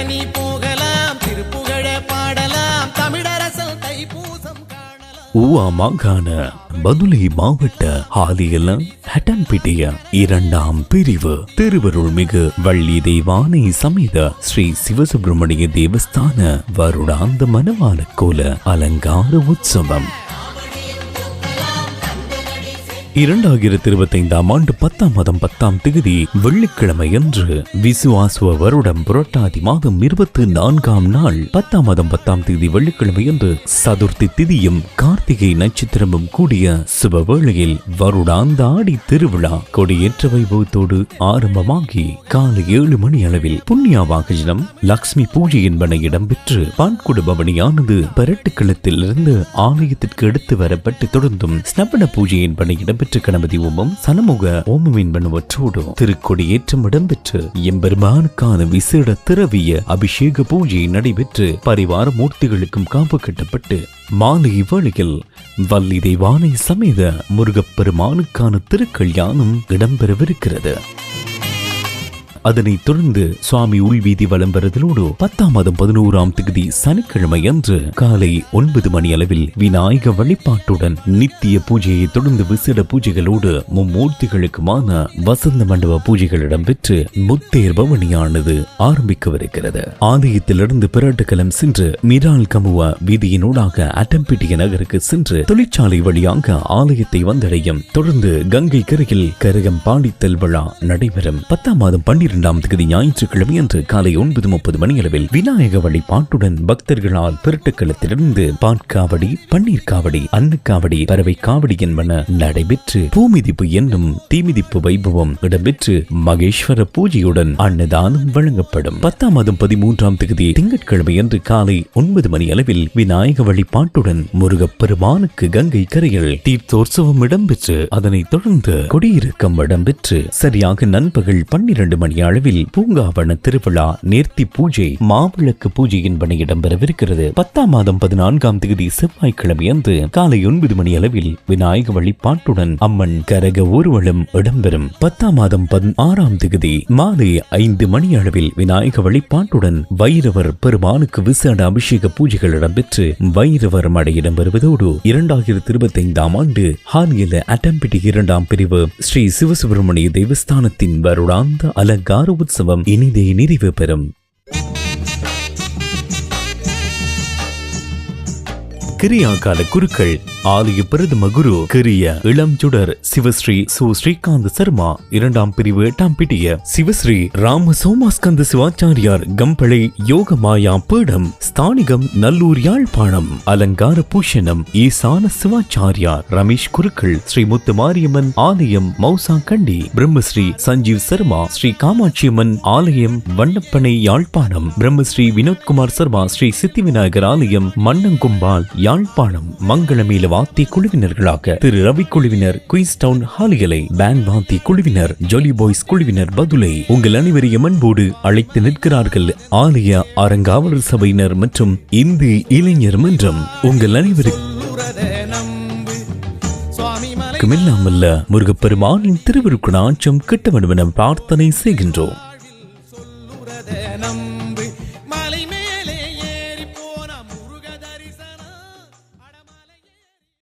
பழனி போகலாம், திருப்புகழ பாடலாம், தமிழரசல் தைப்பூசம் காணலாம். ஊவா மாகாண பதுளை மாவட்ட ஆலியல ஹட்டன்பிட்டிய 2ஆம் பிரிவு திருவருள் மிகு வள்ளி தெய்வானை சமேத ஸ்ரீ சிவசுப்பிரமணிய தேவஸ்தான வருடாந்த மனவாள கோல அலங்கார உற்சவம் 2025ஆம் ஆண்டு 10ஆம் மாதம் 10ஆம் தேதி வெள்ளிக்கிழமை அன்று விசுவாசுவ வருடம் புரட்டாதி மாதம் 24ஆம் நாள் 10ஆம் மாதம் 10ஆம் தேதி வெள்ளிக்கிழமை அன்று சதுர்த்தி திதியும் கார்த்திகை நட்சத்திரமும் கூடிய சுபவேளையில் வருடாந்த ஆடி திருவிழா கொடியேற்ற வைபவத்தோடு ஆரம்பமாகி காலை 7 மணி அளவில் புண்ணிய வாகனம் லக்ஷ்மி பூஜை என்பன இடம்பெற்று பான்குட பவனியானது பரட்டுக்களத்தில் இருந்து ஆலயத்திற்கு எடுத்து வரப்பட்டு தொடர்ந்தும் ஸ்னபன பூஜை என்பன இடம்பெற்று கணபதி ஓமம் சனமுக ஓமம் என்பனவற்றோடு திருக்கொடியேற்றம் இடம்பெற்று எம்பெருமானுக்கான விசேட திரவிய அபிஷேக பூஜை நடைபெற்று பரிவார மூர்த்திகளுக்கும் காப்பு கட்டப்பட்டு மாலை வேளையில் வள்ளி தெய்வானை சமேத முருகப்பெருமானுக்கான திருக்கல்யாணம் இடம்பெறவிருக்கிறது. அதனைத் தொடர்ந்து சுவாமி உள்வீதி வலம் வருதலோடு 10ஆம் மாதம் 11ஆம் தேதி சனிக்கிழமை அன்று காலை 9 மணி அளவில் விநாயக வழிபாட்டுடன் நித்திய பூஜையை தொடர்ந்து விசேட பூஜைகளோடு மும்மூர்த்திகளுக்குமான வசந்த மண்டப பூஜைகள் இடம்பெற்று முத்தேர் பவனியானது ஆரம்பிக்கவிருக்கிறது. ஆலயத்திலிருந்து பிராட்டுக்களம் சென்று மிரால் கமுவ வீதியினூடாக அட்டம்பிட்டிய நகருக்கு சென்று தொழிற்சாலை வழியாக ஆலயத்தை வந்தடையும். தொடர்ந்து கங்கை கரையில் கரகம் பாடித்தல் விழா நடைபெறும். 10ஆம் மாதம் 12ஆம் தேதி ஞாயிற்றுக்கிழமை அன்று காலை 9:30 மணி அளவில் விநாயக வழிபாட்டுடன் பக்தர்களால் பிறட்டுக்களத்திலிருந்து பாட்காவடி, பன்னீர் காவடி, அன்னக்காவடி, பறவை காவடி என்பன நடைபெற்று பூமிதிப்பு என்னும் தீமிதிப்பு வைபவம் இடம்பெற்று மகேஸ்வர பூஜையுடன் அன்னதானம் வழங்கப்படும். 10ஆம் மாதம் 13ஆம் தேதி திங்கட்கிழமை அன்று காலை 9 மணி அளவில் விநாயக வழிபாட்டுடன் முருகப்பெருமானுக்கு கங்கை கரையில் தீர்த்தோற்சவம் இடம்பெற்று அதனைத் தொடர்ந்து கொடியிறக்கம் இடம்பெற்று சரியாக நண்பகல் 12 மணி அளவில் பூங்காவன திருவிழா, நேர்த்தி பூஜை, மாவிளக்கு பூஜை என்பன இடம்பெறவிருக்கிறது. 10ஆம் மாதம் 14ஆம் தேதி செவ்வாய்க்கிழமை அன்று காலை 9 மணி அளவில் விநாயக வழிபாட்டுடன் அம்மன் கரக ஊர்வலம் இடம்பெறும். 10ஆம் மாதம் 16ஆம் தேதி மாலை 5 மணி அளவில் விநாயக வழிபாட்டுடன் வைரவர் பெருமானுக்கு விசேட அபிஷேக பூஜைகள் இடம்பெற்று வைரவர் மடை இடம்பெறுவதோடு 2025ஆம் ஆண்டு ஹாலியல அட்டம்பிட்டி 2ஆம் பிரிவு ஸ்ரீ சிவசுப்பிரமணிய தேவஸ்தானத்தின் வருடாந்த அலங்கார உற்சவம் இனிதே நிறைவு பெறும். கிரியாகால குருக்கள் ஆலய பிரதம குரு கிரிய இளம் சுடர் சிவஸ்ரீ சு ஸ்ரீகாந்த் சர்மா 2ஆம் பிரிவு 8ஆம் பிட்டிய சிவஸ்ரீ ராம சோமாஸ்கந்த சிவாச்சாரியார் கம்பளை யோக மாயா பீடம் ஸ்தானிகம் நல்லூர் யாழ்ப்பாணம் அலங்கார பூஷணம் ஈசான சிவாச்சாரியார் ரமேஷ் குருக்கள் ஸ்ரீ முத்து மாரியம்மன் ஆலயம் மௌசா கண்டி பிரம்மஸ்ரீ சஞ்சீவ் சர்மா ஸ்ரீ காமாட்சியம்மன் ஆலயம் வண்ணப்பனை யாழ்ப்பாணம் பிரம்மஸ்ரீ வினோத்குமார் சர்மா ஸ்ரீ சித்தி விநாயகர் ஆலயம் மன்னங்கும்பால் யாழ்ப்பாணம் மங்களமேல வாத்திய குழுவினர்களாக திரு ரவி குழுவினர் குயின்ஸ்டவுன் ஹாலியலை, பேண்ட் வாத்திய குழுவினர் ஜொலி பாய்ஸ் குழுவினர் பதுளை உங்கள் அனைவரையும் அன்போடு அழைத்து நிற்கிறார்கள். ஆலய அறங்காவலர் சபையினர் மற்றும் இந்து இளைஞர் மன்றம் உங்கள் அனைவருக்கும் இல்லாமல்ல முருகப்பெருமானின் திருவிருக்குணாட்சம் கிட்ட வேண்டும் என பிரார்த்தனை செய்கின்றோம்.